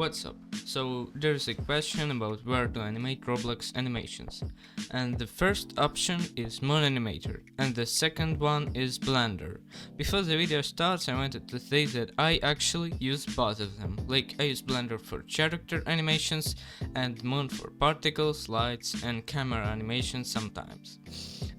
What's up? So there's a question about where to animate Roblox animations, and the first option is Moon Animator and the second one is Blender. Before the video starts, I wanted to say that I actually use both of them. Like, I use Blender for character animations and Moon for particles, lights and camera animations sometimes.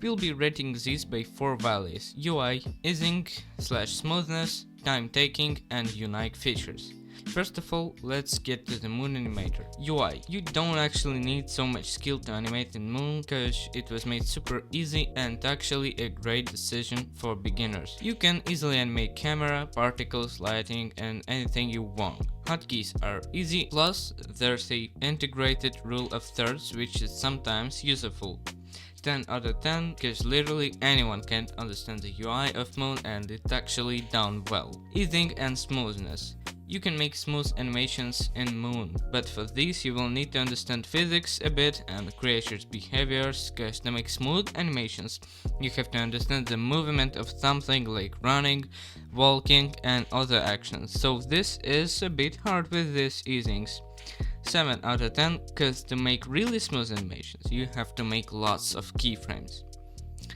We'll be rating these by 4 values: UI, easing, /smoothness, time taking and unique features. First of all, let's get to the Moon Animator. UI. You don't actually need so much skill to animate in Moon cause it was made super easy and actually a great decision for beginners. You can easily animate camera, particles, lighting and anything you want. Hotkeys are easy, plus there's a integrated rule of thirds which is sometimes useful. 10 out of 10 because literally anyone can understand the UI of Moon and it's actually done well. Easing and smoothness. You can make smooth animations in Moon, but for this you will need to understand physics a bit and creators' behaviors, cause to make smooth animations you have to understand the movement of something like running, walking and other actions, so this is a bit hard with these easings. 7 out of 10 cause to make really smooth animations you have to make lots of keyframes.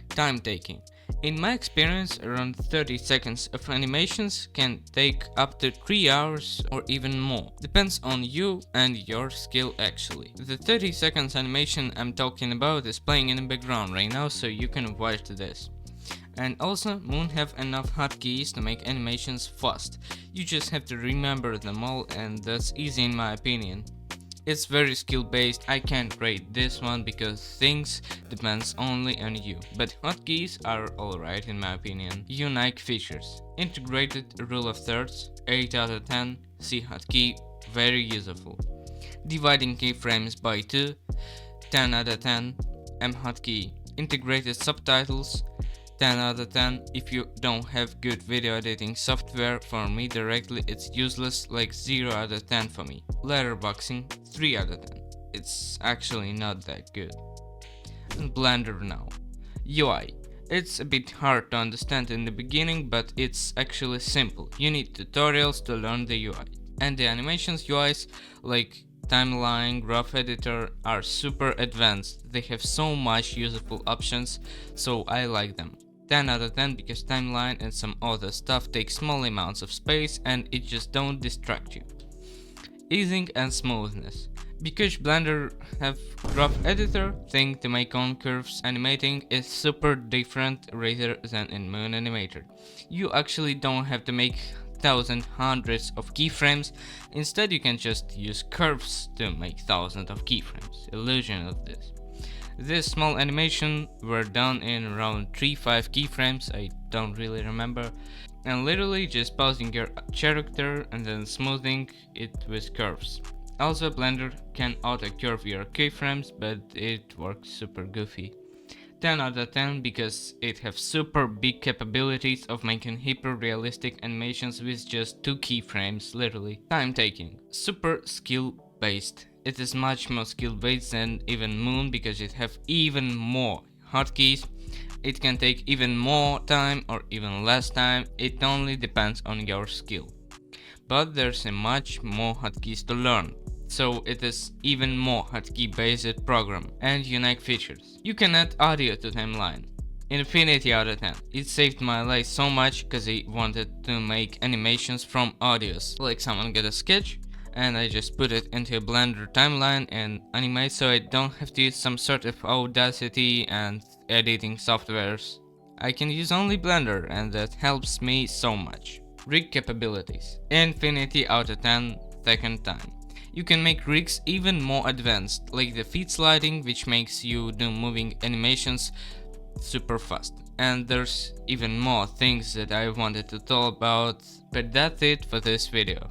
Time taking. In my experience, around 30 seconds of animations can take up to 3 hours or even more. Depends on you and your skill actually. The 30 seconds animation I'm talking about is playing in the background right now, so you can watch this. And also, Moon have enough hotkeys to make animations fast. You just have to remember them all and that's easy in my opinion. It's very skill based, I can't rate this one because things depends only on you, but hotkeys are alright in my opinion. Unique features. Integrated rule of thirds, 8 out of 10, C hotkey, very useful. Dividing keyframes by 2, 10 out of 10, M hotkey. Integrated subtitles, 10 out of 10. If you don't have good video editing software, for me directly it's useless, like 0 out of 10 for me. Letterboxing, 3 out of 10. It's actually not that good. And Blender now. UI. It's a bit hard to understand in the beginning, but it's actually simple. You need tutorials to learn the UI. And the animations UIs like Timeline, Graph Editor are super advanced. They have so much useful options, so I like them. 10 out of 10 because Timeline and some other stuff take small amounts of space and it just don't distract you. Easing and smoothness. Because Blender have Graph Editor thing to make on curves, animating is super different rather than in Moon Animator. You actually don't have to make hundreds of keyframes, instead you can just use curves to make thousands of keyframes. Illusion of this. This small animation were done in around 3-5 keyframes, I don't really remember, and literally just pausing your character and then smoothing it with curves. Also Blender can auto curve your keyframes, but it works super goofy. 10 out of 10 because it have super big capabilities of making hyper realistic animations with just 2 keyframes literally. Time taking. Super skill based. It is much more skill based than even Moon because it have even more hotkeys. It can take even more time or even less time, it only depends on your skill. But there's a much more hotkeys to learn, so it is even more hotkey based program. And unique features. You can add audio to Timeline. Infinity out of 10. It saved my life so much cause I wanted to make animations from audios. Like someone get a sketch and I just put it into a Blender timeline and animate, so I don't have to use some sort of Audacity and editing softwares. I can use only Blender and that helps me so much. Rig capabilities. Infinity out of 10 second time. You can make rigs even more advanced, like the feet sliding, which makes you do moving animations super fast. And there's even more things that I wanted to talk about, but that's it for this video.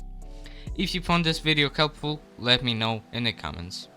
If you found this video helpful, let me know in the comments.